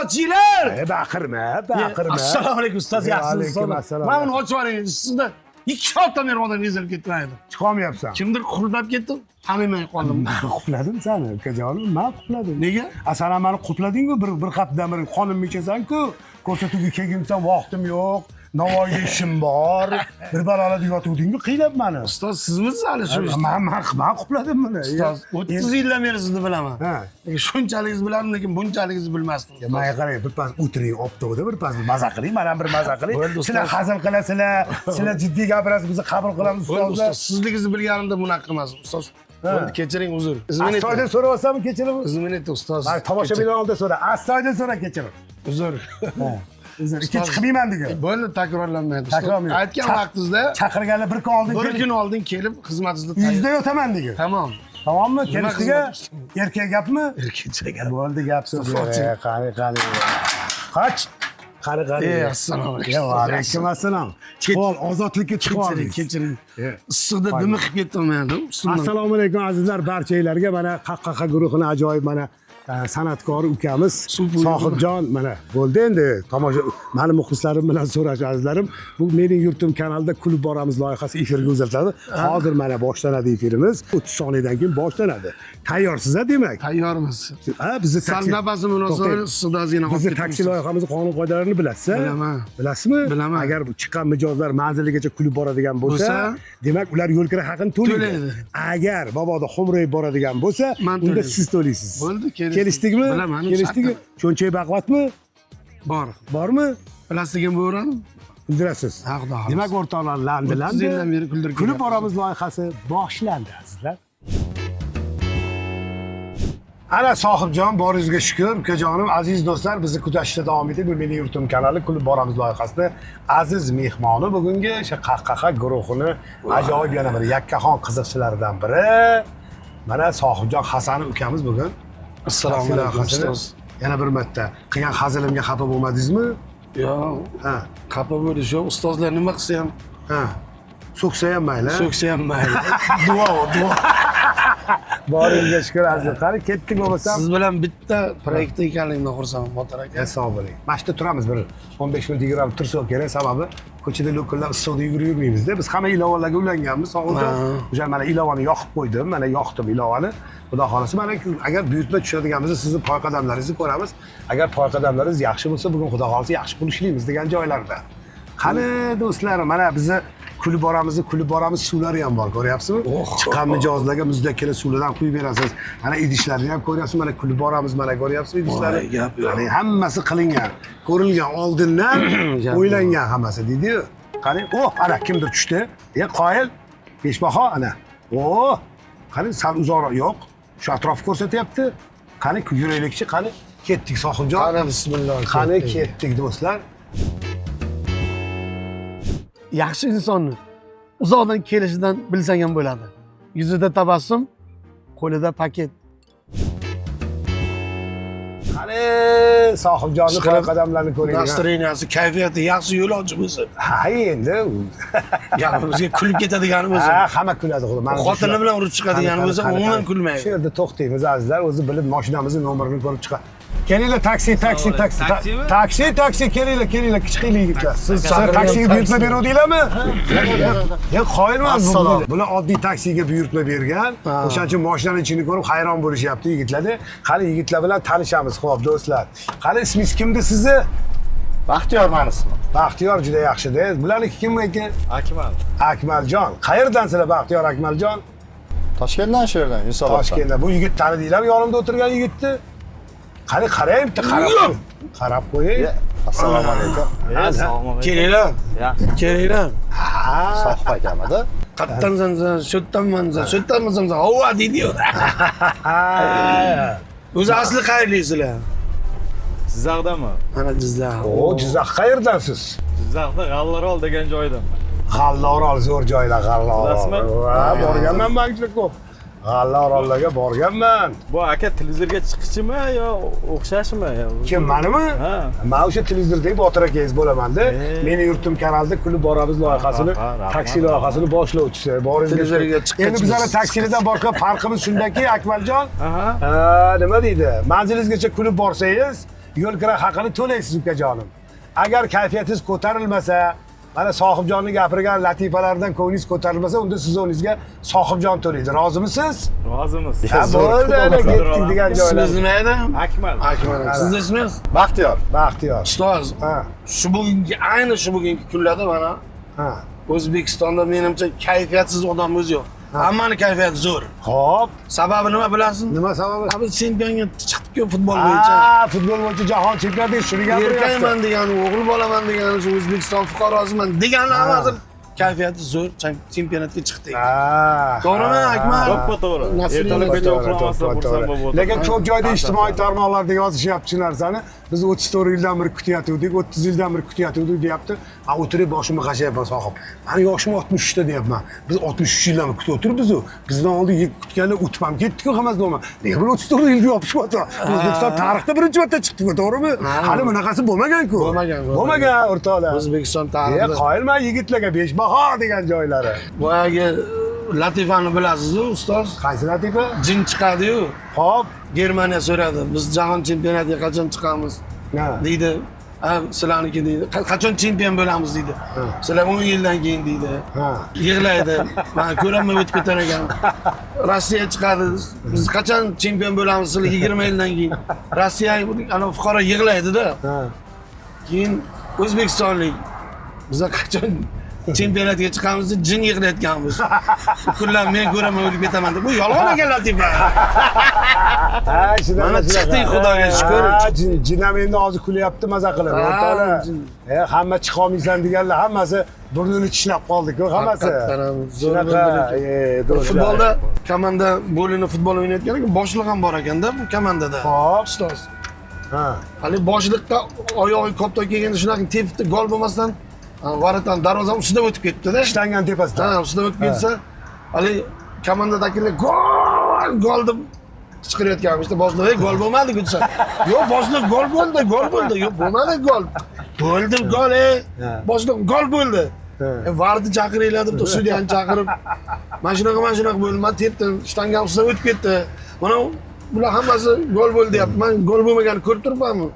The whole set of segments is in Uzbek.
ochinglar. Baqirma. Assalomu alaykum ustoz, yaxshimisiz? Alaykum assalom. Mana buni ochib yuboring. Sizda 2 soatdan beri odam ezilib ketmaydi. Chiqolmayapsan. Kimdir qulab ketdi, tanimay qoldim. Men qupladim seni, ukajonim, men qupladim. Nega? Asalan meni quplading-ku, bir haftadan beri qonimni ichasan-ku. Ko'rsatuvga kelgimsan, vaqtim yo'q. Navoiyda ishim bor. Bir balolarda yotuvding-ku, qiylab meni. Ustoz, sizmisiz hali shu ishda? Men qupladim buni. Ustoz, 30 yildan beri sizni bilaman. Ha. Lekin shunchaligingiz bilardim, lekin bunchaligingizni bilmasdim. Menga qarang, bir pas o'tiring, optoda bir pas maza qiling, mana bir maza qiling. Bo'ldi, ustoz. Sizlar hazil qilasizlar, sizlar jiddiy gapirasiz, biz qabul qilamiz Bo'ldi ustozlar. ustoz, sizligingizni bilganimda bunaqa emas ustoz. Bo'ldi, kechiring, uzr. Astoydil so'rayapsanmi, kechirim? Izmineti ustoz. Mana tomoshabinlar oldida so'ra, astoydil so'ra, kechirim. Uzr. Uzr, ikkinchi qilmayman degan. Bo'ldi, takrorlanmaydi. Takrorlanmaydi. Aytgan vaqtingizda Chaqirganlar bir kun oldin bir kun oldin kelib xizmatingizda yuzda yotaman degan. Tamam. Tamommi? Kelishdiga erkak gapmi? Erkakcha gap. Bo'ldi, gap so'z. Qani. Qoch. Qani. Assalomu alaykum. Ya alaykum assalom. Chiqol, ozodlikka chiqol. Kechiring. Issiqda dimi qilib ketdim. Assalomu alaykum azizlar barchalarga. Mana Qaqqaqa guruhini ajoyib mana san'atkori ukamiz Sohibjon mana bo'ldi endi tomosha meni muxlislarim bilan so'rash azizlarim. Bu mening yurtim kanalida kulib boramiz loyihasi efirga uzatiladi. Hozir mana boshlanadi efirimiz. 30 soniyadan keyin boshlanadi. Tayyorsiz-a demak? Tayyormiz. Ha, bizni Sal nafasim munosabat issiqda ozgina bizni taksi loyihamizni qonun qoidalarini bilasiz? Bilaman. Bilasizmi? Bilaman. Agar bu chiqqan mijozlar manziligacha kulib boradigan bo'lsa, demak ular yo'l kira haqini to'laydi. Agar mabodo xumrayib boradigan bo'lsa, unda siz to'laysiz. Bo'ldi, kelishdikmi? Bilaman. Kelishdikmi? Cho'nchak baqvatmi? Bor. Bormi? Plastigim bo'ran? Bildirasiz. Haqda. Demak o'rtoqlar, 30 yildan beri kuldirib kulib boramiz loyihasi boshlandi azizlar. Ana Sohibjon, boringizga shukr, ukajonim, aziz do'stlar, bizni kuzatishda davom etib, bu mening yurtim kanali kulib boramiz loyihasida aziz mehmoni bugungi o'sha Qaqqaqa guruhini ajoyib yana bir yakkaxon qiziqchilaridan biri. Mana Sohibjon Hasan ukamiz bugun. Assalomu alaykum ustoz. Yana bir marta qilgan hazilimga xafa bo'lmadingizmi? Yo'q. Ha. Xafa bo'lish yo'q. Ustozlar nima qilsa ham, Ha. So'ksa ham mayli. so'ksa ham mayli. Duo. Boringizga shukr azizlar. Qani ketdik bo'lmasam. Siz bilan bitta proyektda ekanligimdan xursandman, Botir aka. Sog' bo'ling. Mana shu yerda turamiz bir 15 minut yugurib tursak kerak, sababi ko'chada lo'killar issiqda yugurib yurmaymiz-da. Biz hamma ilovalarga ulanganmiz. Sog'jon. O'sha mana ilovani yoqib qo'ydim. Mana yoqdim ilovani. Xudo xolasa, mana agar buyurtma tushadigan bo'lsa, sizning poy qadamlaringizni ko'ramiz. Agar poy qadamlaringiz yaxshi bo'lsa, bugun xudo xolasa yaxshi pul ishlaymiz degan joylarda. Qani do'stlarim, mana bizni kulib boramiz suvlari ham bor, ko'ryapsizmi? Chiqqan mijozlarga muzdakkina suvlardan quyib berasiz. Mana idishlarni ham ko'ryapsiz, mana kulib boramiz, mana ko'ryapsizmi idishlarni? Qani hammasi qilingan, ko'rilgan, oldindan o'ylangan hammasi deydi-yu. Qani, ana kimdir tushdi. Qoyil, peshbaho ana. Qani sal uzoqroq yo'q. Shu atrofni ko'rsatyapti. Qani yuraylikchi, qani ketdik Sohibjon. Qani bismillah. Qani ketdik do'stlar. Yaxshi insonni uzoqdan kelishidan bilsang ham bo'ladi. Yuzida tabassum, qo'lida paket. Qani Sohibjonning poy qadamlarini ko'ring. Nastroyeniyasi, kayfiyati yaxshi yo'lovchimiz. Ha, endi Gapimizga kulib ketadiganimiz. ha, hamma kuladi xudo. Xotini bilan urib chiqadiganimiz umuman Shu kulmaydi. yerda to'xtaymiz azizlar, o'zi bilib mashinamizning nomerini ko'rib chiqadi. Kelinglar, taksi. Kelinglar, kichiklik yigitlar. Siz taksiga buyurtma beruvdinglarmi? Yo'q, qoyilman. Bular oddiy taksiga buyurtma bergan. O'shaning uchun mashinaning ichini ko'rib hayron bo'lishyapti yigitlar. Qani yigitlar bilan tanishamiz, xo'p do'stlar. Qani ismingiz kimdi sizni? Baxtiyor meni ismim. Baxtiyor juda yaxshi-da. Bularniki kim ekan? Akmal. Akmaljon. Qayerdansizlar Baxtiyor Akmaljon? Toshkentdan shu yerdan, Yunusoboddan. Toshkentdan. Bu yigit tanidinglarmi yonimda o'tirgan yigitni? Qani qarang, bitta qarab qo'ying. Assalomu alaykum. Assalomu alaykum. Kelinglar. Yaxshi. Kelinglar. Sohib akamida. Qattansan, sho'ttansan, hova deydi-yu. O'zi asli qayerliksizlar? Jizzaxdami? Mana Jizzax. Jizzax qayerdansiz? Jizzaxda G'allaorol degan joydanman. G'allaorol zo'r joylar, G'allaorol. Bilasizmi? Borganman men juda ko'p. G'allaorollarga borganman. Bu aka televizorga chiqishimi yo o'xshashmi? Kim, menimi? Ha. Men o'sha televizordagi Botir akangiz bo'laman-da. Meni yurtim kanalida kulib boramiz loyihasini, taksi loyihasini boshlovchisi. Televizorga chiqqach. Endi bizlar taksidan boshqa farqimiz shundaki, Akmaljon. Nima deydi? Manzilingizgacha kulib borsangiz, yo'l kira haqini to'laysiz ukajonim. Agar kayfiyatingiz ko'tarilmasa, mana sohibjonni gapirgan latifalardan ko'nglingiz ko'tarilmasa, unda siz o'rningizga sohibjon to'laydi. Rozimisiz? Rozimiz. Ha, bo'ldi, ana ketdik degan joylar. Ismingiz nima edi? Akmal. Akmal. Sizni ismingiz? Baxtiyor. Baxtiyor. Ustoz, Ha, ayni shu bugungi kunlarda mana ha. O'zbekistonda menimcha kayfiyatsiz odam o'zi yo'q. Hammani kayfiyati zo'r. Xo'p, Sababi nima bilasizmi? nima sababi? Biz chempionga chiqdik-ku futbol bo'yicha. Futbol bo'yicha jahon chempionati shuni gapiryapti. Erkakman degani, o'g'il bolaman degani, shu O'zbekiston fuqarosiman degani hozir kayfiyati zo'r chempionatga chiqdik. To'g'rimi, Akmal? To'g'ri. Nasrullo Ertaga aka. uxlamasdan xursand bo'lib o'tirdim. Lekin ko'p joyda ijtimoiy tarmoqlarda yozishyapti shu narsani. Biz 34 yildan beri kutyaptik, 30 yildan beri kutyaptik deyapti. O'tirib boshimni qashayapman sohib. Mani yoshim 63 da deyapman. Biz 63 yildan beri kutyapmiz-ku. Bizdan oldin kutganlar o'tib ham ketdik-ku hammasi nima. Lekin 34 yilga yopishibdi. O'zbekiston tarixda birinchi marta chiqdi, to'g'rimi? Hali bunaqasi bo'lmagan-ku. Bo'lmagan o'rtoqlar. O'zbekiston tarixida. Qoyilman yigitlarga beshbaho degan joylari. Boyagi latifani bilasiz-ku, ustoz? Qaysi latifa? Jin chiqadi-yu. Hop. Germaniya so'radi, biz jahon chempionatiga qachon chiqamiz? Ha. Deydi. Sizlarniki deydi. Qachon chempion bo'lamiz deydi. Sizlar 10 yildan keyin deydi. Ha. Yig'laydi. Men ko'raman o'tib ketar ekan. Rossiya chiqadi. Biz qachon chempion bo'lamiz? Sizlar 20 yildan keyin. Rossiya ana fuqaro yig'laydi-da. Ha. Keyin O'zbekistonlik biza qachon chempionatga chiqamiz deb jin yig'layotganmiz. Kunlar men ko'raman o'lib ketaman deb. Bu yolg'on ekan latifa. Ha, shunday. Mana chiqdik, Xudoga shukr. Jin ham endi hozir kulyapti, maza qilib. O'rtoqlar. Hamma chiqa olmaysan deganlar hammasi burnini tishlab qoldi-ku, hammasi. Shunaqa, futbolda komanda bo'lini futbol o'ynayotgan ekan, boshliq ham bor ekanda bu komandada. Hop. Ustoz. Ha. Hali boshliqqa oyog'i koptok kelganda shunaqa tepdi, gol bo'lmasdan varatdan darvozam ustida o'tib ketdi-da. Ishlangan tepasidan. Ha, ustida o'tib ketsa, hali komandadagilar gol deb qichqirayotgan işte boshliq, gol bo'lmadi desa. Yo'q, boshliq gol bo'ldi. Yo'q, bo'lmadi gol. Bo'ldi gol, boshliq gol bo'ldi. Varni chaqiringlar deb sudyani chaqirib, mana shunaqa bo'ldi. Men tepdim, shtangam ustida o'tib ketdi. Mana bular hammasi gol bo'ldi deyapti. Men gol bo'lmaganini ko'rib turibmanmi?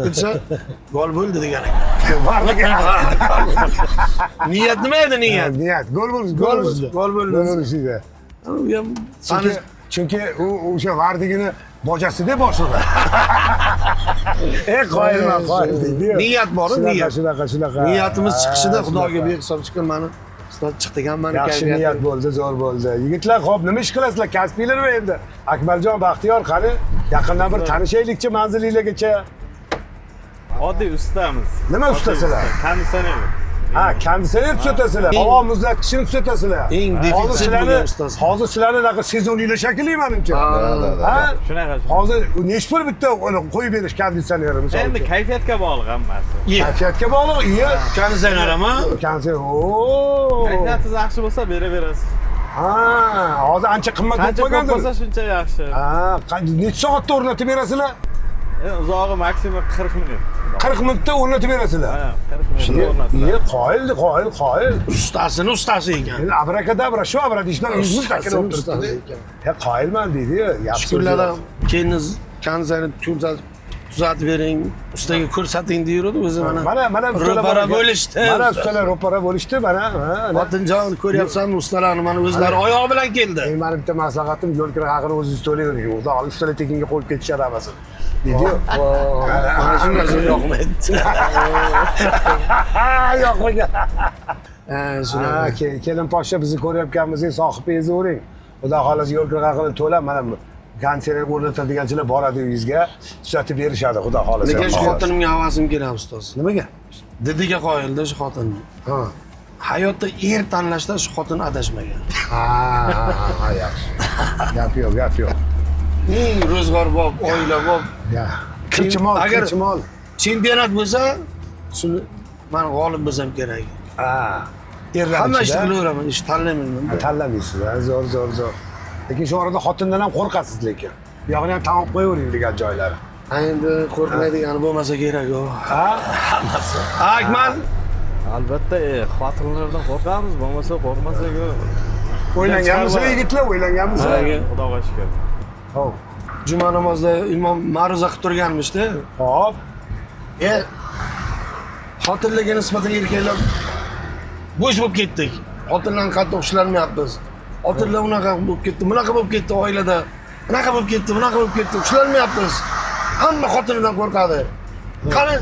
Desa, gol bo'ldi degan ekan. Niyat nima edi niyat? Niyat, gol bo'ldi. Gol bo'ldi. U ham chunki u o'sha vardigini bojasida boshlig'i. Qoyilman, qoyil deydi. Niyat bor, niyat. Shunaqa. Niyatimiz chiqishida Xudoga behisob chiqqan mani ustoz chiqdik ham mani Yaxshi niyat bo'ldi, zo'r bo'ldi. Yigitlar, xo'p, nima ish qilasizlar? Kasbinglar nima endi? Akmaljon, Baxtiyor, qani yaqindan bir tanishaylikchi manzilinglargacha. Oddiy ustamiz. Nima ustasizlar? Konditsioner. Ha, konditsioner tuzatasizlar. Havo muzlatgichini tuzatasizlar. Eng defitsit bo'lgan ustoz. Hozir sizlarni anaqa sezoniylar shakli menimcha. Ha? Shunaqa. Hozir nechi pul bitta qo'yib berish konditsioneri misol. Endi kayfiyatga bog'liq hammasi. Kayfiyatga bog'liq. Iya. Konditsionermi? Konditsioner. Oo. Kayfiyatingiz yaxshi bo'lsa beraverasiz. Ha, hozir ancha qimmat bo'lib Qancha ko'p qolgandir. bo'lsa shuncha yaxshi. Ha, necha soatda o'rnatib berasizlar? Uzog'i maksimum 40 minut. 40 minutda o'rnatib berasizlar. Ha, 40 minut o'rnatiladi. Qoyil. Ustasi ekan. Endi abrakadabra, shu abra deyishlar o'zimiz takir olib turibdi. Qoyilman deydi. Yaxshi. Shukurlar keyin konditsioner tuzatib bering, ustaga ko'rsating deyurdi o'zi Mana ro'para bo'lishdi. Mana ustalar ro'para bo'lishdi, mana. Xotinjon ko'ryapsanmi ustalarni mana o'zlari oyoq bilan keldi. Meni bitta maslahatim yo'l kira haqini o'zingiz to'layvering. Xudo xohlasa ustalar tekinga qo'yib ketishar hammasini. Deydi-yu. Mana shu narsa yoqmaydi. Yoqmagan. Shunaqa. Kelin poshsha bizni ko'rayotganmizning sohibingizni o'ring. Xudo xohlasa yo'l kira haqini to'lab, mana konditsioner o'rnatadiganchilar boradi uyingizga, tuzatib berishadi, Xudo xohlasa. Lekin shu xotinimga havasim keladi ustoz. Nimaga? Didiga qoyildi shu xotin. Ha. Hayotda tanlashda shu xotin adashmagan. Ha, yaxshi. Gap yo'q. Eng ro'zg'or bor, oila bor. Ya. Kirchimol. Chempionat bo'lsa, shuni men g'olib bo'lsam kerak. Ha. Erlar Hamma ishni qilaveraman, ish tanlamayman. Tanlamaysiz, zo'r. Lekin shu orada xotindan ham qo'rqasiz lekin. Bu yog'ini ham tamom qo'yavering degan joylari. Endi qo'rqmaydigani bo'lmasa kerak-ku. Ha? Hammasi. Akmal, Albatta, xotinlardan qo'rqamiz, bo'lmasa qo'rqmasak-ku. O'ylanganmisizlar yigitlar, o'ylanganmisizlar? Xudoga shukr. Hop. juma namozida imom ma'ruza qilib turganmishda. Hop. Xotinlarga nisbatan erkaklar bo'sh bo'lib ketdik. Xotinlarni qattiq ushlanmayapmiz. Xotinlar unaqa bo'lib ketdi, bunaqa bo'lib ketdi oilada. Bunaqa bo'lib ketdi, bunaqa bo'lib ketdi. Ushlanmayapmiz. Hamma xotinidan qo'rqadi. Qani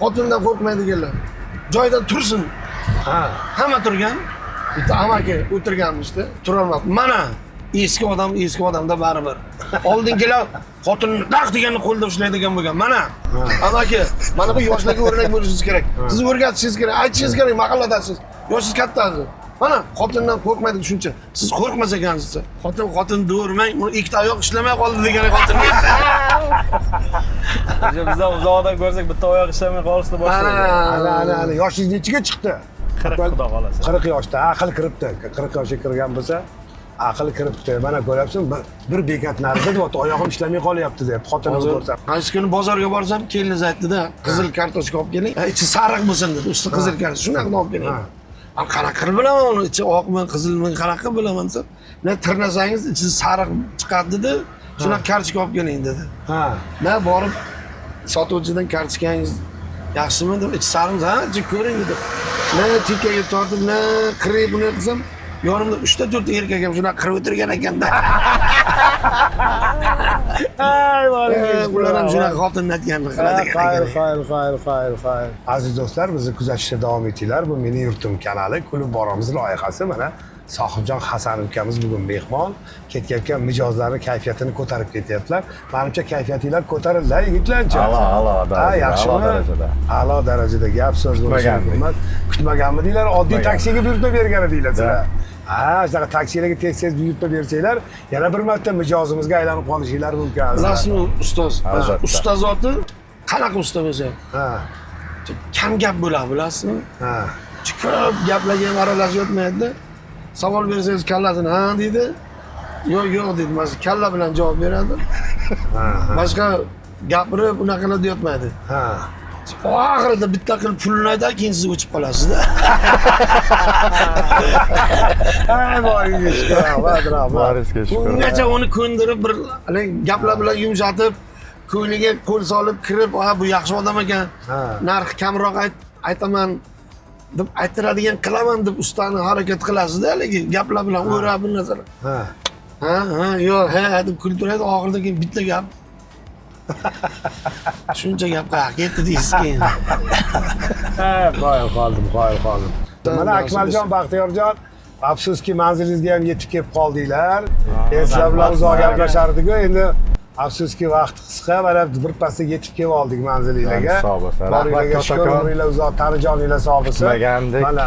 xotinidan qo'rqmaydiganlar joyidan tursin. Hamma turgan. Bitta amaki o'tirganmishda, turolmabdi. Mana eski odamda baribir. Oldingilar xotin daq deganni qo'lda ushlaydigan bo'lgan. Mana amaki, mana bu yoshlarga o'rnak bo'lishingiz kerak. Siz o'rgatishingiz kerak, aytishingiz kerak mahalladasiz. Yoshingiz kattasiz. Mana xotindan qo'rqmaydi shuncha. Siz qo'rqmas ekansiz. Xotin do'rmang, uni ikkita oyoq ishlamay qoldi degan xotinga. Bizdan uzoqdan ko'rsak bitta oyoq ishlamay qolishni boshlaydi. Ana yoshingiz nechiga chiqdi? 40 xudo xolasa. 40 yoshda aql kiribdi. 40 yoshga kirgan bo'lsa, aql kiribdi. Mana ko'ryapsan, bir bekat narida deyapti, oyog'im ishlamay qolyapti deyapti. Xotinimiz ko'rsam. Qaysi kuni bozorga borsam, keliniz aytdi-da, qizil kartoshka olib keling. Ichi sariq bo'lsin dedi. Usti qizil kartoshka. Shunaqa olib keling. Qanaqa qilib bilaman uni, ichi oqmi, qizilmi, qanaqa qilib bilaman desa, "Ne tirnasangiz ichi sariq chiqadi" dedi. Shunaqa kartoshka olib keling dedi. Na borib sotuvchidan kartoshkangiz yaxshimi deb, ichi sariq, ha, ichi ko'ring dedi. Ne tikaga tortib, ne qirib buni qilsam, yonimda 3 ta 4 ta erkak ham shunaqa qirib o'tirgan ekanda. Ular ham shunaqa xotinni aytganini qiladi ekan. Xayr. Aziz do'stlar, bizni kuzatishda davom etinglar. Bu Mening yurtim kanali Kulib boramiz loyihasi. Mana Sohibjon Hasan ukamiz bugun mehmon. Ketayotgan mijozlarning kayfiyatini ko'tarib ketyaptilar. Menimcha kayfiyatinglar ko'tarildi, yigitlarcha. A'lo darajada. Yaxshimi? A'lo darajada gap so'z bo'lishi mumkin. Kutmaganmidinglar? Oddiy taksiga buyurtma bergan edinglar sizlar. Shunaqa taksilarga tez buyurtma bersanglar, yana bir marta mijozimizga aylanib qolishinglar mumkin. Bilasizmi, ustoz? Ustoz zoti qanaqa usta bo'lsa, kam gap bo'ladi, bilasizmi? Ko'p gaplarga ham aralashib yotmaydi. Savol bersangiz kallasini ha deydi. Yo'q deydi. Mana kalla bilan javob beradi. Boshqa gapirib unaqalar deyotmaydi. Oxirida bitta qilib pulni aytadi, keyin siz o'chib qolasizda. Ungacha uni ko'ndirib bir gaplar bilan yumshatib, ko'ngliga qo'l solib kirib, bu yaxshi odam ekan. Narx kamroq aytaman deb aytiradigan qilaman deb ustani harakat qilasizda, lekin gaplar bilan o'rab bir narsa. Yo'q, deb kulib turadi, oxirida keyin bitta gap. Shuncha gap qayerga ketdi deysiz keyin. Qo'yib qoldim. Mana Akmaljon, Baxtiyorjon, afsuski manzilingizga ham yetib kelib qoldinglar. Sizlar bilan uzoq gaplashardik-ku, endi afsuski vaqt qisqa, mana birpasda yetib kelib oldik manzilingizga. Boringlarga shukr, umringlar uzoq, tanijoninglar sog' bo'lsin. Mana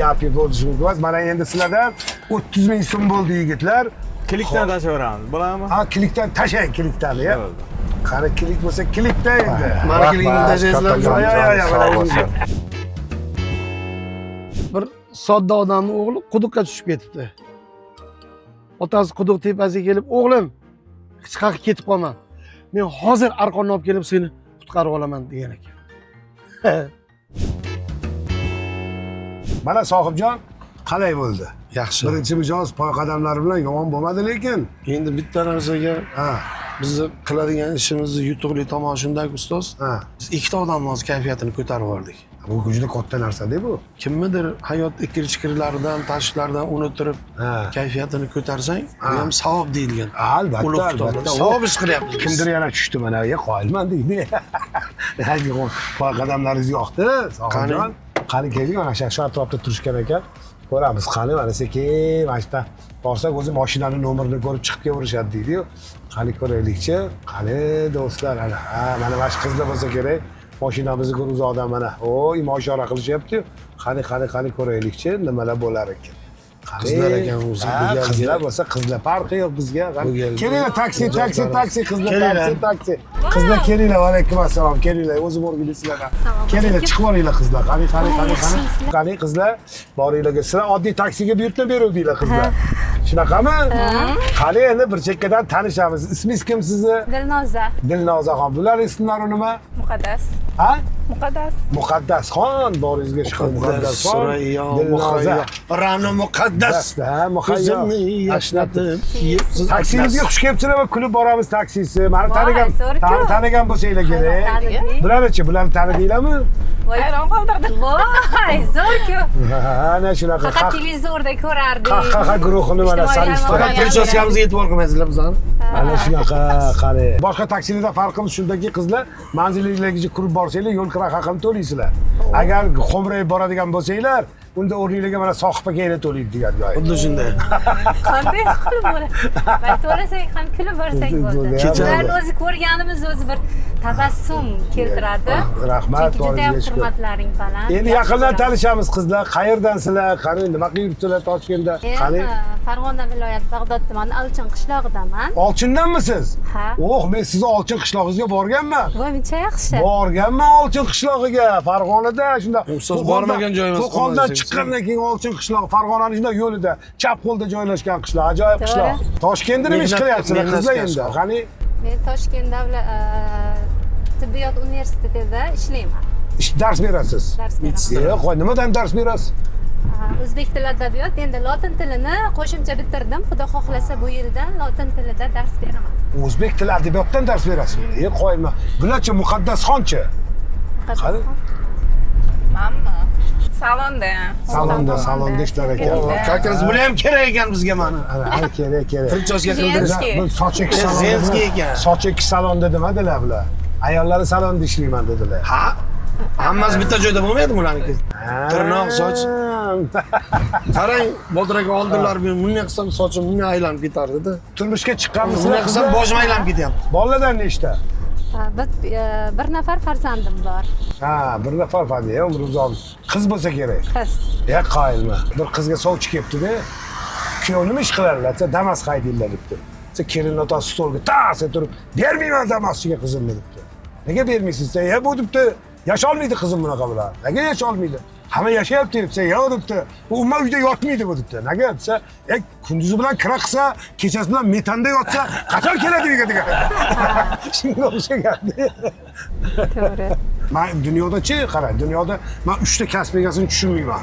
gapni bo'lishi mumkin emas. Mana endi sizlardan 30 ming so'm bo'ldi yigitlar. Klikdan tashlaveramiz. Bo'ladimi? Klikdan tashlang, klikdan ya. Qani klik bo'lsa klikda endi. Mana klikni tashlaysizlar. Bir sodda odamning o'g'li quduqqa tushib ketibdi. Otasi quduq tepasiga kelib, "O'g'lim, hech qayerga ketib qolma. Men hozir arqonni olib kelib seni qutqarib olaman" degan ekan. Mana Sohibjon, qalay bo'ldi? Yaxshi. Birinchi mijoz poy qadamlari bilan yomon bo'lmadi lekin. Endi bitta narsaga bizni qiladigan ishimizni yutuqli tomoni shundaki, ustoz. Biz ikkita odamning o'z kayfiyatini ko'tarib yubordik. Bu juda katta narsa-da bu. Kimnidir hayot ikir-chikirlaridan, tashvishlardan unuttirib, kayfiyatini ko'tarsang, bu ham savob deyilgan. Albatta. Savob ish qilyapmiz. Kimdir yana tushdi mana, qoyilman deydi. Hadi, poy qadamlaringiz yoqdi, Sohibjon. Qani keling, mana shu atrofda turishgan ekan. Ko'ramiz, qani mana sekin mana shu borsak o'zi mashinaning nomerini ko'rib chiqib kelishardi deydi-yu. Qani ko'raylikchi. Qani do'stlar, mana shu qizlar bo'lsa kerak. Mashinamizni ko'rib uzoqdan mana, imoshora qilishyapti-yu. Qani ko'raylikchi, nimalar bo'lar ekan. Qizlar ekan o'zi. Qizlar bo'lsa, qizlar farqi yo'q bizga. Kelinglar, taksi, qizlar, taksi. Qizlar kelinglar, va alaykum assalom, kelinglar, o'zim o'rgilsizlar. Kelinglar, chiqib olinglar qizlar. Qani qizlar, boringlarga sizlar oddiy taksiga buyurtma beruvdinglar qizlar. Shunaqami? Qani endi bir chekkadan tanishamiz. Ismingiz kim sizni? Dilnoza. Dilnozaxon. Bular ismlari nima? Muqaddas. Ha? Muqaddas. Muqaddasxon, boringizga shukur. Muqaddasxon. Surayyo, Dilnoza. Ra'no muqaddas. Ha, muhayyo. Ko'zimni yashnatib, Taksingizga xush kelibsizlar va kulib boramiz taksisi. Meni tanigan, zo'r-ku. tanigan bo'lsanglar kerak. Tanidik. Bularni-chi, bularni tanidinglarmi? Voy, hayron qoldirdi. Voy, zo'r-ku. Ana shunaqa. Faqat televizorda ko'rardik. Ha guruhini mana solistlar. Faqat Pirchoskamizga e'tibor qilmaysizlar bizani. Ana shunaqa qani. Boshqa taksilarda farqimiz shundaki, qizlar manzilingizga kirib borsanglar, yo'l kira haqini to'laysizlar. Agar xo'mrayib boradigan bo'lsanglar, unda o'rningizga mana sohib akaga to'laydi degan joy. Xuddi shunday. Qanday qilib bo'ladi? Ben to'lasak ham kulib borsak bo'ldi. Ularni o'zi ko'rganimiz o'zi bir tabassum keltiradi. Rahmat, Juda ham boringizga shukur. hurmatlaring baland. Endi yaqindan tanishamiz qizlar. Qayerdansizlar? Qani, nima qilib yuribsizlar Toshkentda? Qani? Farg'ona viloyati Bag'dod tumani Olchin qishlog'idaman. Olchindanmisiz? Ha. Men sizni Olchin qishlog'ingizga borganman. Voy, muncha yaxshi. Borganman Olchin qishlog'iga, Farg'onada shunda. Ustoz bormagan joyimiz Qo'qondan chiqqandan keyin Olchin qishlog'i Farg'onaning shunday yo'lida, chap qo'lda joylashgan qishloq, ajoyib qishloq. Toshkentda nima ish qilyapsizlar qizlar endi? Qani? Men Toshkent davlat tibbiyot universitetida ishlayman. Dars berasiz. Dars beraman. Qo'y, nimadan dars berasiz? O'zbek tili adabiyot, endi lotin tilini qo'shimcha bitirdim. Xudo xohlasa bu yildan lotin tilida dars beraman. O'zbek tili adabiyotdan dars berasizmi? Qo'yma. Bularchi Muqaddasxonchi? Qani? Manmi? Salonda. Salonda ishlar ekan. Kakaz bular ham kerak ekan bizga mana. Ana kerak. Pirchoska qildirib. Bu sochik salon. Zenskiy ekan. Sochik salonda demadilar bular. Ayollari salonda ishlayman dedilar. Ha? Hammasi bitta joyda bo'lmaydi bularniki. Tirnoq, soch. Qarang, bodraga oldinlar men bunday qilsam sochim bunday aylanib ketardi-da. Turmushga chiqqanmisiz? Bunday qilsam boshim aylanib ketyapti. Bolalardan nechta? Bir nafar farzandim bor. Ha, bir nafar farzand, umri uzun. Qiz bo'lsa kerak. Qiz. Qoyilma. Bir qizga sovchi kelibdi-da. Kuyov nima ish qilarlar? Damas haydaylar debdi. Kelin otasi stolga tas turib, "Bermayman Damaschiga qizimni" debdi. Nega bermaysiz? Bu debdi, yasholmaydi qizim bunaqa bilan. Nega yasholmaydi? Hamma yashayapti debsa, "Yo'q" debdi. "U umuman uyda yotmaydi bu" debdi. Nega desa, kunduzi bilan kira qilsa, kechasi bilan metanda yotsa, qachon keladi uyga degan. Shunga o'xshagandi. To'g'ri. Men dunyoda-chi, qarang, dunyoda men 3 ta kasb egasini tushunmayman.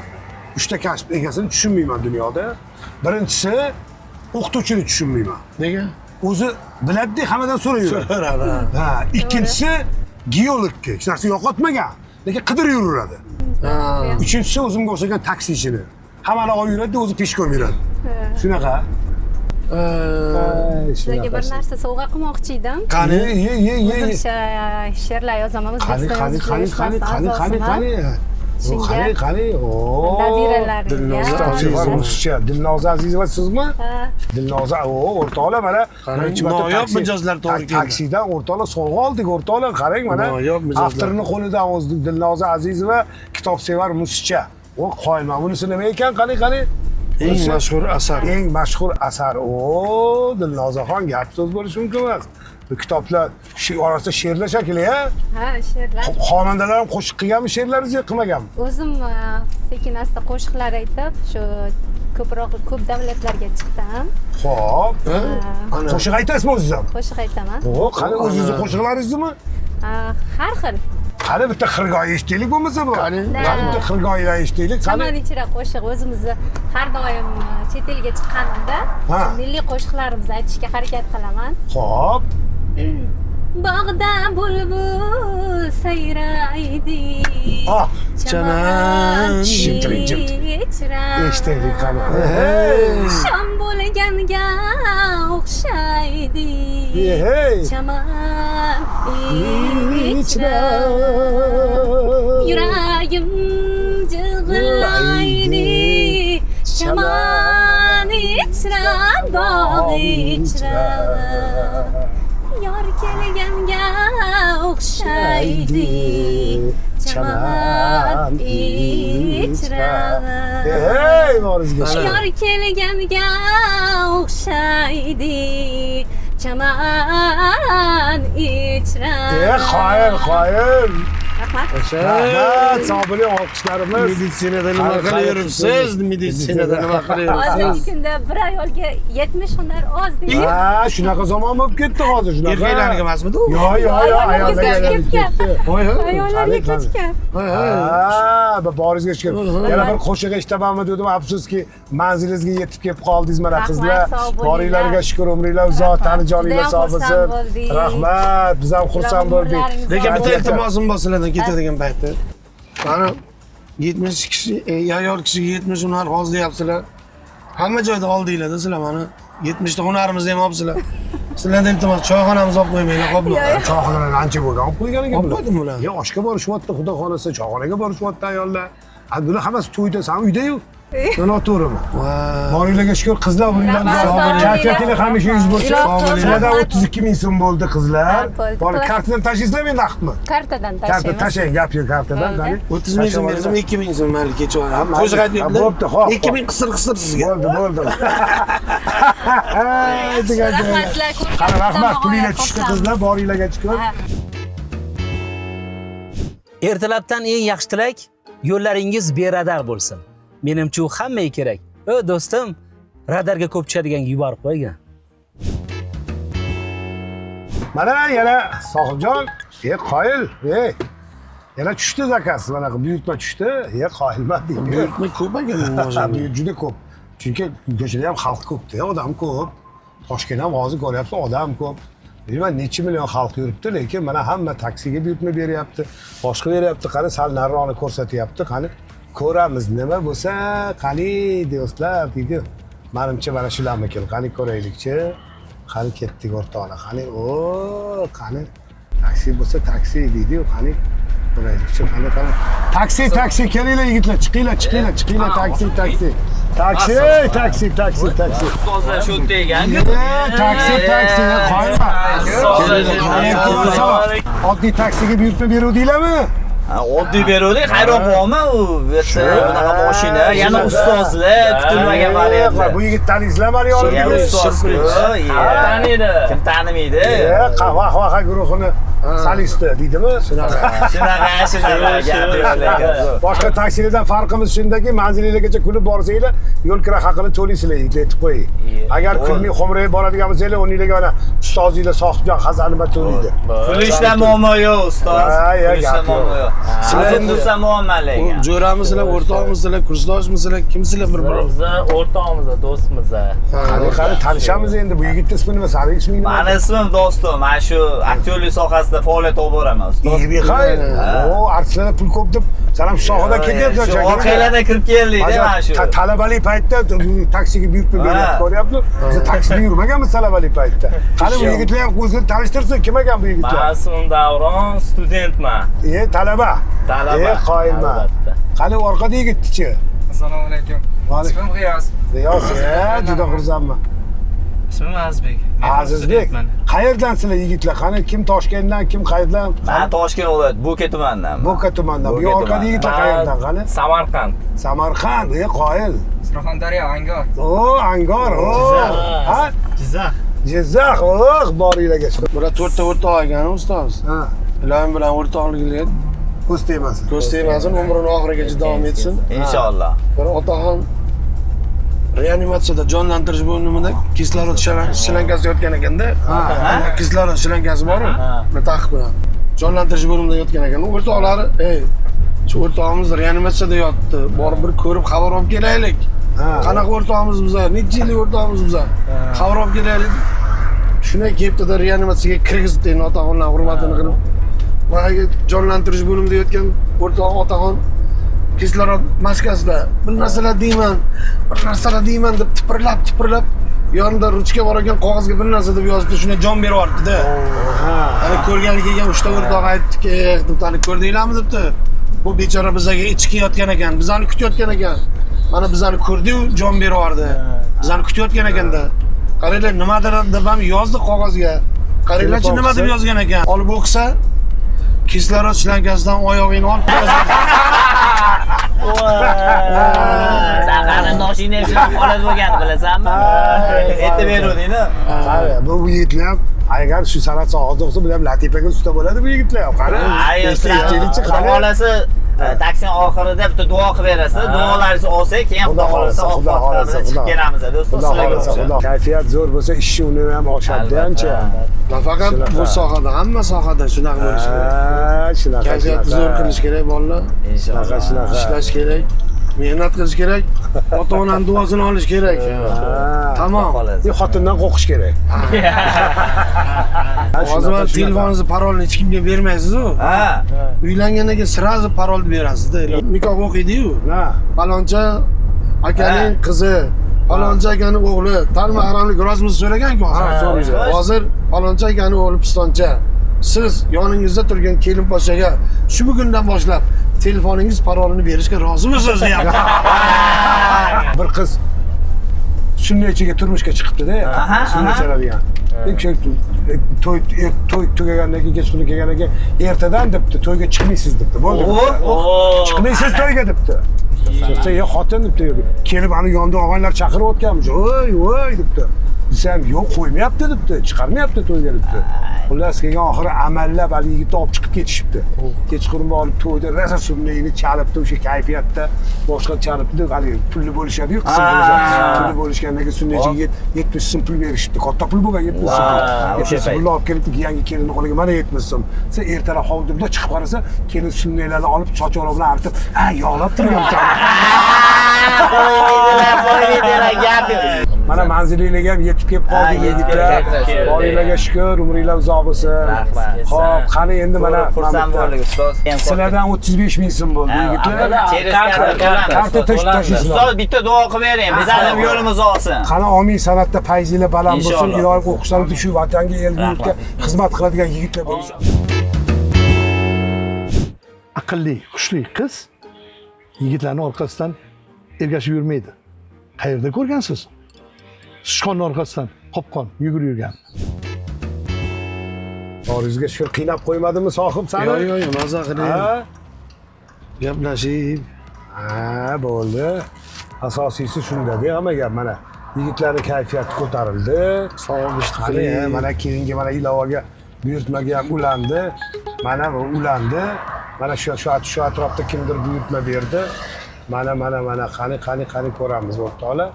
3 ta kasb egasini tushunmayman dunyoda. Birinchisi o'qituvchini tushunmayman. Nega? O'zi biladi, hammadan so'rayveradi. So'radi. Ha, ikkinchisi geologga hech narsa yo'qotmagan, lekin qidirib yuraveradi. Uchinchisi o'zimga o'xshagan taksichini. Hammani olib yuradi, o'zi peshkom yuradi. Shunaqa. Sizlarga bir narsa sovg'a qilmoqchi edim. Qani, O'zim she'rlar yozaman. Qani. Qani. Nabiralarimga. Dilnoza Azizova sizmi? Dilnoza, o'rtoqlar mana noyob mijozlar to'g'ri keldi. Taksidan o'rtoqlar sovg'a oldik, o'rtoqlar qarang mana. Noyob mijozlar. Avtorini qo'lidan o'zdik Dilnoza Azizova, kitobsevar musicha. Qo'yma, bunisi nima ekan? Qani. Eng mashhur asar. Eng mashhur asar. Dilnozaxon gap so'z bo'lishi mumkin emas. Bu kitoblar orasida she'rlar shakli, ha? Ha, she'rlar. Xonandalar ham qo'shiq qilganmi, she'rlaringizni qilmaganmi? O'zim sekin asta qo'shiqlar aytib, shu ko'p davlatlarga chiqdim. Xo'p. Qo'shiq aytasizmi o'zingiz ham? Qo'shiq aytaman. Qani o'zingizni qo'shiqlaringizni? Har xil. Qani bitta xirgoyi eshitaylik bo'lmasa bu. Qani? Bitta xirgoyidan eshitaylik. Chaman ichra qo'shiq o'zimizni har doim chet elga chiqqanimda milliy qo'shiqlarimizni aytishga harakat qilaman. Xo'p. Bog'da bulbul sayraydi. Chaman ichra. Eshitaylik qani. Shom bo'lganga o'xshaydi. Chaman ichra. Yuragim jig'laydi. Chaman ichra, bog' ichra. Yor kelganga o'xshaydi. Chaman ichra. Yor kelganga o'xshaydi. Chaman ichra. Qoyil. Rahmat. Rahmat, sog' bo'ling, olqishlarimiz. Meditsinada nima qilyapsiz? Meditsinada nima qilyapsiz? Hozirgi kunda bir ayolga 70 hunar oz deydi. Ha, shunaqa zamon bo'lib ketdi hozir shunaqa. Erkaklarga emasmidi u? Yo'q, ayollarga ketgan. Voy, Ayollarga ketgan. Ha, boringizga shukur. Yana bir qo'shiq eshitamanmi dedim, afsuski manzilingizga yetib kelib qoldingiz mana Rahmat, qizlar. sog' bo'linglar. Boringlarga shukur, umringlar uzoq, tani joninglar Judayam sog' xursand bo'lsin. bo'ldik. Rahmat, biz ham xursand bo'ldik. Lekin bitta Aytyapti. iltimosim bor sizlardan ketadigan paytda. Mana 70 kishi, ayol kishiga 70 hunar oz deyapsizlar. Hamma joyda oldinglar-da sizlar mana 70 ta hunarimizni ham olibsizlar. Sizlardan iltimos choyxonamizni olib qo'ymanglar, qoblo. Choyxonalarni ancha bo'lgan, olib qo'yganiga Olib qo'ydim ularni. Ya oshga borishyapti, xudo xolasa, choyxonaga borishyapti ayollar. Ha, bular hammasi to'yda, sen uyda-yu. Noto'g'rimi? Boringlarga shukur, qizlar umringlar Rahmat, sog' bo'linglar. kayfiyatinglar hamisha yuz bo'lsin. Ilohim, Sizlardan rahmat. 32 ming so'm bo'ldi qizlar. Bo'ldi. Bor, kartadan tashlaysizlarmi endi naqdmi? Kartadan Karta tashlaymiz. tashlang, gap yo'q kartadan, Bo'ldi. qani. 30 ming so'm bersam 2 ming so'm mayli kecha olaman. Qo'shiq Ha, aytyaptilar. bo'pti, xo'p. 2 ming qisir sizga. Bo'ldi. Rahmat, sizlar ko'rgan Qani rahmat, bizdan pulinglar g'oyat tushdi xursandmiz. qizlar, boringlarga shukur. Ha. Ertalabdan eng yaxshi tilak yo'llaringiz beradar bo'lsin. Menimcha u hammaga kerak. Do'stim, radarga ko'p tushadigan yuborib qo'ygan. Mana yana Sohibjon, qoyil, yana tushdi zakasi, mana buyurtma tushdi. Qoyilman deydi. Buyurtma ko'p ekan Buyur juda ko'p. Chunki ko'chada ham xalq ko'p-da, odam ko'p. Toshkent ham hozir ko'ryapsiz, odam ko'p. Bilmayman necha million xalq yuribdi, lekin mana hamma taksiga buyurtma beryapti, boshqa beryapti, qani sal nariroqni ko'rsatyapti, qani ko'ramiz nima bo'lsa, qani do'stlar deydi. Menimcha mana shularniki, qani ko'raylikchi. Qani ketdik o'rtoqlar, qani qani taksi bo'lsa taksi deydi-yu, qani ko'raylikchi, qani. Taksi, kelinglar yigitlar, chiqinglar, taksi. Ustozlar shu degan-ku. Taksi, qo'yma. Oddiy taksiga buyurtma beruvdinglarmi? Oddiy beruvdik, hayron qolman u. Bunaqa mashina, yana ustozlar kutilmagan variantlar. Bu yigit taniysizlarmi mani yonimda? Taniydi. Kim tanimaydi? Qahva guruhini solisti deydimi? Shunaqa gap. Boshqa taksilardan farqimiz shundaki, manzilingizgacha kulib borsanglar, yo'l kira haqini to'laysizlar, aytib qo'ying. Agar kulmay xo'mrayib boradigan bo'lsanglar, o'rninglarga mana ustozinglar Sohibjon Hazanova to'laydi. Pulishdan muammo yo'q, ustoz. Pulishdan muammo yo'q. Sizlar dursa muomalangan. Jo'ramisizlar, o'rtoqmisizlar, kursdoshmisizlar, kimsizlar bir-biringiz? Biz o'rtog'imiz, do'stimiz. Qani tanishamiz endi. Bu yigitning ismi nima? Sening isming nima? Mani ismim Do'stum. Men shu aktyorlik sohasida faoliyat olib boraman, ustoz. Artistlarga pul ko'p deb, sen ham shu sohada ketyapsan. Shu orqalarda kirib keldik-da mana shu. Talabalik paytda taksiga buyurtma beryapti, ko'ryapsizmi? Biz taksida yurmaganmiz talabalik paytda. Qani bu yigitlar ham o'zini tanishtirsin, kim ekan bu yigitlar? Men ismim Davron, studentman. Talaba. Qoyilman. Qani orqada yigitchi? Assalomu alaykum. Ismim G'iyos. G'iyos, juda xursandman. Ismim Azizbek. Azizbek. Qayerdansizlar yigitlar? Qani kim Toshkentdan, kim qayerdan? Men Toshkent viloyat Bo'ka tumanidan. Bo'ka tumanidan. Bu orqada yigitlar qayerdan? Qani? Samarqand. Samarqand, qoyil. Surxondaryo, Angor. Angor, Ha? Jizzax, boringlarga. Bular 4 ta o'rtoq ekan, ustoz. Ha. Ilohim bilan o'rtoqligiga Ko'z tegmasin. ko'z tegmasin, umrini oxirigacha davom etsin. Inshaalloh. Bir otaxon reanimatsiyada jonlantirish bo'limida kislorod shalankasi yotgan ekanda. Kislorod shalankasi bor-ku, buni taqib bilan. Jonlantirish bo'limida yotgan ekan. O'rtoqlari, shu o'rtog'imiz reanimatsiyada yotdi. Borib bir ko'rib xabar olib kelaylik. Qanaqa o'rtog'imiz bizlar? Necha yillik o'rtog'imiz bizlar? Xabar olib kelaylik. Shunday kelibdi-da reanimatsiyaga kirgizdi, endi otaxonlar hurmatini qilib. Mana jonlantirish bo'limida yotgan o'rtoq otaxon kislorod maskasida bir narsalar deyman deb tipirlab yonida ruchka bor ekan, qog'ozga bir narsa deb yozibdi, shunday jon berib yuboribdi-da. Ana ko'rgani kelgan 3 ta o'rtoq aytdiki, deb tani ko'rdinglarmi debdi. Bu bechora bizga ichki yotgan ekan, bizani kutayotgan ekan. Mana bizani ko'rdi-yu, jon berib yubordi. Bizani kutayotgan ekanda. Qaranglar, nimadir deb ham yozdi qog'ozga. Qaranglarchi nima deb yozgan ekan. Olib o'qisa, kislorod shlankasidan oyog'ingni olib Sen qarindoshingni ham shunaqa holat bo'lganini bilasanmi? Aytib beruvdingmi? Bu yigitlar ham agar shu san'at sohasida o'qisa, bu ham latifaga usta bo'ladi bu yigitlar. Qani. Xudo xolasa taksini oxirida bitta duo qilib berasiz. Duolaringizni olsak, keyin Xudo xolasa chiqib kelamiz, do'stlar. Sizlarga o'xshab. Kayfiyat zo'r bo'lsa, ish uni ham oshadi ancha. Nafaqat bu sohada, hamma sohada shunaqa bo'lishi kerak. Shunaqa. Kayfiyatni zo'r qilish kerak bolalar. Inshaalloh. Ishlash kerak. Mehnat qilish kerak. Ota-onaning duosini olish kerak. Tamom. Xotindan qo'rqish kerak. Hozir telefoningizni parolni hech kimga bermaysiz-ku. Ha. Uylangandan keyin sразу parol berasiz-da. Nikoh o'qiydi-yu. Faloncha akaning qizi, faloncha akaning o'g'li, ta'lim-mahramlik rozimizni so'ragan-ku. Hozir faloncha akaning o'g'li pistoncha. Siz yoningizda turgan kelin poshshaga shu bugundan boshlab telefoningiz parolini berishga rozimisiz deyapti. Bir qiz sunnatchiga turmushga chiqibdi-da. Sunnatchilarga. To'y tugagandan keyin kechqurun kelgandan keyin ertadan debdi, to'yga chiqmaysiz debdi. Bo'ldi. Chiqmaysiz to'yga debdi. So'rasa, xotin debdi, kelib ani yonda og'aylar chaqirib o'tganmish. Voy debdi. Desam, yo'q, qo'ymayapti debdi, chiqarmayapti to'yga debdi. Xullas keyin oxiri amallab hali yigitni olib chiqib ketishibdi. Kechqurun olib to'yda rosa sunnayni chalibdi, o'sha kayfiyatda boshqa chalibdi, hali pulli bo'lishadi-yu, qism bo'lishadi. Pulli bo'lishgandan keyin sunnaychiga 70 so'm pul berishibdi. Katta pul bo'lgan 70 so'm. O'sha pulni olib kelib yangi kelinni qo'liga mana 70 so'm. Sen ertalab hovlida chiqib qarasa, kelin sunnaylarni olib sochoqlar bilan artib, yog'lab turyapti. Mana manzilingizga ham yetib kelib qoldingiz yigitlar. Oilaga shukr, umringlar uzoq bo'lsin. Xo'p, qani endi mana xursand bo'ldik ustoz. Sizlardan 35 ming so'm bo'ldi yigitlar. Karta tashlaysizlar. Ustoz bitta duo qilib bering, bizlar ham yo'limiz olsin. Qani omin san'atda fayzinglar baland bo'lsin, iloyim o'qishlaringiz shu vatanga, elga, yurtga xizmat qiladigan yigitlar bo'lsin. Aqlli, xushli qiz yigitlarning orqasidan ergashib yurmaydi. Qayerda ko'rgansiz? Sichqonning orqasidan qopqon yugurib yurgan. Boringizga shu qiynab qo'ymadimi sohib seni? Yo'q, maza qiling. Gaplashib. Bo'ldi. Asosiysi shunda-da, hamma gap mana. Yigitlarning kayfiyati ko'tarildi. Sog'ishdi qiling. Mana keyingi mana ilovaga buyurtmaga ham ulandi. Mana bu ulandi. Mana shu atrofda kimdir buyurtma berdi. Mana qani ko'ramiz o'rtoqlar.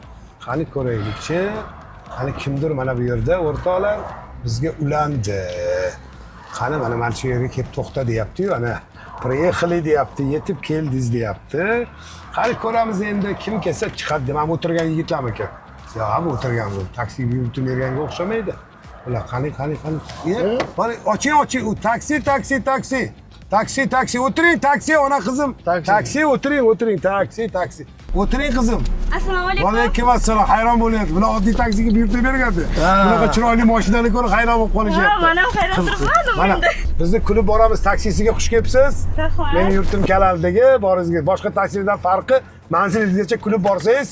Qani ko'raylikchi. Qani kimdir mana bu yerda o'rtoqlar bizga ulandi. Qani mana shu yerga kelib to'xta deyapti-yu, ana приехали deyapti, yetib keldingiz deyapti. Qani ko'ramiz endi kim kelsa chiqadi deb ham o'tirgan yigitlarmi ekan? Yo'q, bu o'tirgan bu taksi buyurtma berganga o'xshamaydi. Ular qani. Mana oching, u taksi. Taksi, o'tiring, taksi, ona qizim. Taksi, o'tiring, taksi. O'tiring qizim. Assalomu alaykum. Va alaykum assalom. Hayron bo'lyapti. Bular oddiy taksiga buyurtma bergandi. Bunaqa chiroyli mashinalarni ko'rib hayron bo'lib qolishyapti. Mana hayron turibman. Mana bizni kulib boramiz taksisiga xush kelibsiz. Rahmat. Meni yurtim Kalaldagi, boringizga boshqa taksilardan farqi manzilingizgacha kulib borsangiz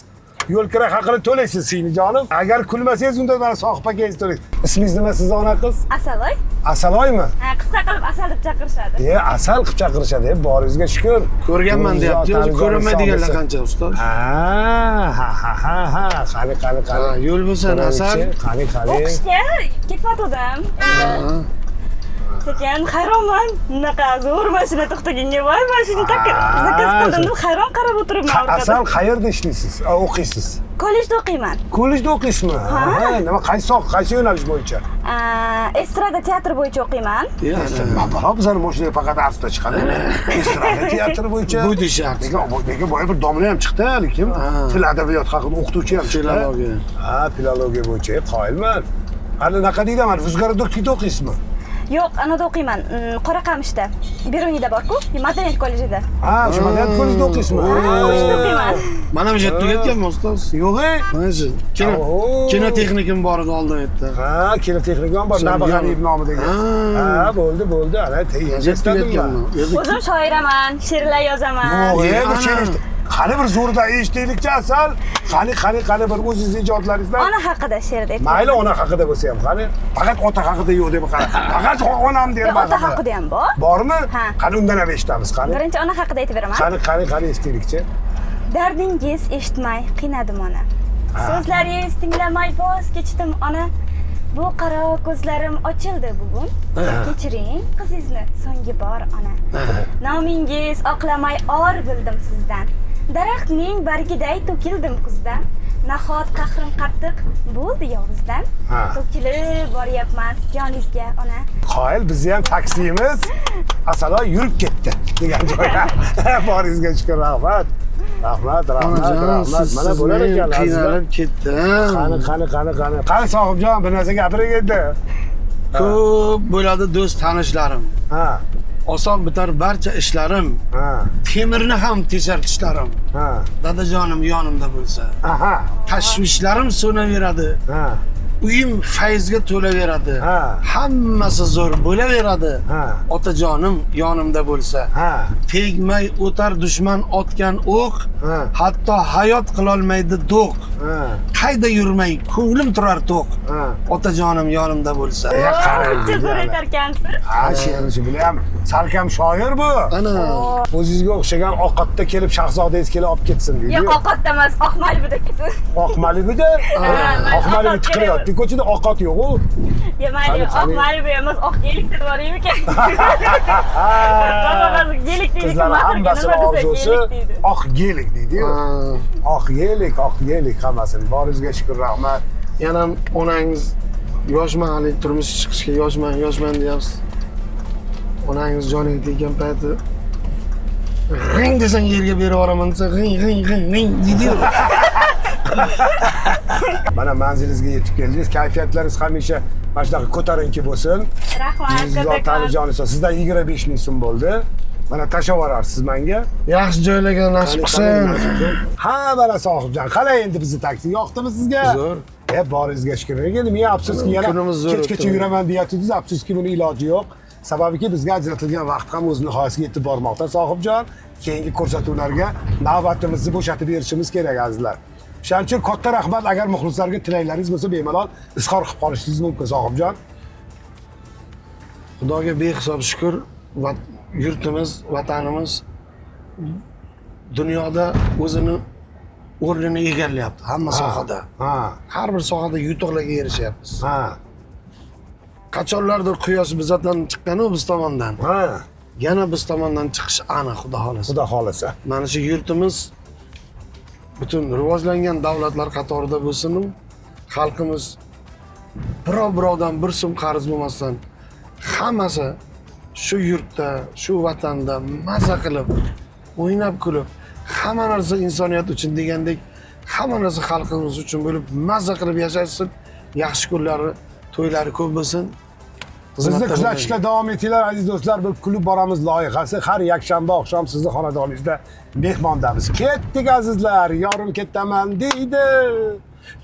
yo'l kira haqini to'laysiz, singiljonim. Agar kulmasangiz unda mana sohib akangiz to'laysiz. Ismingiz nima siz ona qiz? Asaloy. Asaloymi? Qisqa qilib asal deb chaqirishadi. Asal qilib chaqirishadi. Boringizga shukr. Ko'rganman deyapti. O'zi ko'rinmaydiganlar qancha ustoz? Qani. Yo'l bo'lsin asal. Qani. O'qishga ketayotgandim. Sekin hayronman. Bunaqa zo'r mashina to'xtaganga voy, mashina zakaz qildim deb hayron qarab o'tiribman. Asal qayerda ishlaysiz? O'qiysiz? Kollejda o'qiyman. Kollejda o'qiysizmi? Nima qaysi yo'nalish bo'yicha? Estrada teatr bo'yicha o'qiyman. Bizlar mashinaga faqat arsda chiqadi. Estrada teatr bo'yicha. Bu deyshart. Nega boya bir domla ham chiqdi, lekin til adabiyot haqida o'qituvchi ham chiqdi. Filologiya. Filologiya bo'yicha qoyilman. Ana naqa deyman, Uzgorod-da o'qiysizmi? Yo'q, anada o'qiyman. Qoraqamishda. Beruniyda bor-ku, madaniyat kollejida. O'sha madaniyat kollejida o'qiysizmi? O'shda o'qiyman. Mana bu yerda tugatganmi ustoz? Yo'q-e. Mana shu kino texnikum bor edi oldin yerda. Kino texnikum bor, Nabag'aniyev nomidagi. Bo'ldi. Ana tayyorladim. O'zim shoiraman, she'rlar yozaman. Bir she'r. Qani bir zo'rdan eshitaylikchi Asal. Qani bir o'zingizning ijodlaringizdan. Ona haqida she'r deb. Mayli ona haqida bo'lsa ham, qani. Faqat ota haqida yo'q deb qara. Faqat onam der ba'zi. Ota haqida ham bor. Bormi? Qani undan ham eshitamiz, qani. Birinchi ona haqida aytib beraman. Qani eshitaylikchi. Dardingiz eshitmay qiynadim ona. So'zlaringiz tinglamay voz kechdim ona. Bu qaro ko'zlarim ochildi bugun. Kechiring qizingizni so'nggi bor ona. Nomingiz oqlamay or bildim sizdan. Daraxtning bargiday to'kildim kuzdan. Nahot qahrim qattiq bo'ldi yovuzdan. To'kilib boryapman joningizga ona. Qoyil bizni ham taksiyimiz asalo yurib ketdi degan joyga. Boringizga shukur, rahmat. Rahmat. Mana bo'lar ekan qiynalib ketdi. Qani sohibjon, bir narsa gapiring endi. Ko'p bo'ladi do'st tanishlarim. Oson bitar barcha ishlarim. Temirni ham teshar tishlarim. Dadajonim yonimda bo'lsa. Tashvishlarim so'naveradi. Uyim fayzga to'laveradi. Hammasi zo'r bo'laveradi. Otajonim yonimda bo'lsa. Tegmay o'tar dushman otgan o'q, hatto hayot qilolmaydi do'q. Qayda yurmay ko'nglim turar to'q. Otajonim yonimda bo'lsa. Zo'r aytarkansiz. She'rchi bilan salkam shoir bu. Ana O'zingizga o'xshagan ovqatda kelib shahzodangiz kelib olib ketsin deydi. Yo'q, ovqatda emas, oq Malibuda ketsin. Oq Malibuda? Oq Malibu tiqayotdi. Ko'chada ovqat yo'q-ku. Mayli, oq Malibu emas, oq gelik deb yuboraymi ekan. Baba gelik deydi. Qizlar hammasini orzusi oq gelik deydi-yu. Oq gelik hammasini. Boringizga shukur, rahmat. yana onangiz yoshman, hali turmush chiqishga yoshman deyapsiz. Onangiz joniga teggan payti g'ing desang yerga berib yuboraman desa g'ing deydi-yu. Mana manzilingizga yetib keldingiz. Kayfiyatlaringiz hamisha mana shunaqa ko'tarinki bo'lsin. Rahmat. Tanijonim, sizdan 25 ming so'm bo'ldi. Mana tashlab yuborarsiz menga. Yaxshi joylagan nasib qilsin. Ha, mana sohibjon, qalay endi bizni taksi yoqdimi sizga? Zo'r. Boringizga shukur. Endi men afsuski yana kechgacha yuraman deyatdingiz, afsuski buni iloji yo'q. Sababiki bizga ajratilgan vaqt ham o'z nihoyasiga yetib bormoqda sohibjon. Keyingi ko'rsatuvlarga navbatimizni bo'shatib berishimiz kerak azizlar. Shuning uchun katta rahmat. Agar muxlislarga tilaklaringiz bo'lsa, bemalol izhor qilib qolishingiz mumkin sohibjon. Xudoga behisob shukur, yurtimiz, vatanimiz dunyoda o'zini o'rnini egallayapti hamma sohada. Har bir sohada yutuqlarga erishyapmiz. Qachonlardir quyosh bizdan chiqqan-u biz tomondan. Yana biz tomondan chiqish aniq, xudo xolasa. Xudo xolasa. Mana shu yurtimiz butun rivojlangan davlatlar qatorida bo'lsin-u, xalqimiz birovdan bir so'm qarz bo'lmasdan hammasi shu yurtda, shu vatanda maza qilib, o'ynab kulib, hamma narsa insoniyat uchun degandek, hamma narsa xalqimiz uchun bo'lib maza qilib yashashsin. Yaxshi kunlari, to'ylari ko'p bo'lsin. Bizni kuzatishda davom etinglar aziz do'stlar. Bir kulib boramiz loyihasi har yakshanba oqshom sizni xonadoningizda mehmondamiz. Ketdik azizlar, yorim ketaman deydi.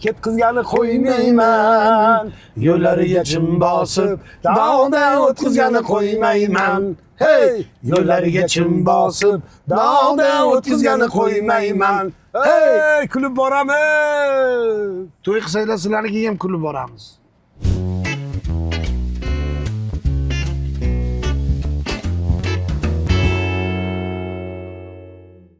Ketqizgani qo'ymayman, yo'llariga chim bosib, dog'dan o'tkazgani qo'ymayman. Hey, yo'llariga chim bosib, dog'dan o'tkazgani qo'ymayman. Hey, kulib boramiz. To'y qilsanglar sizlarnikiga ham kulib boramiz.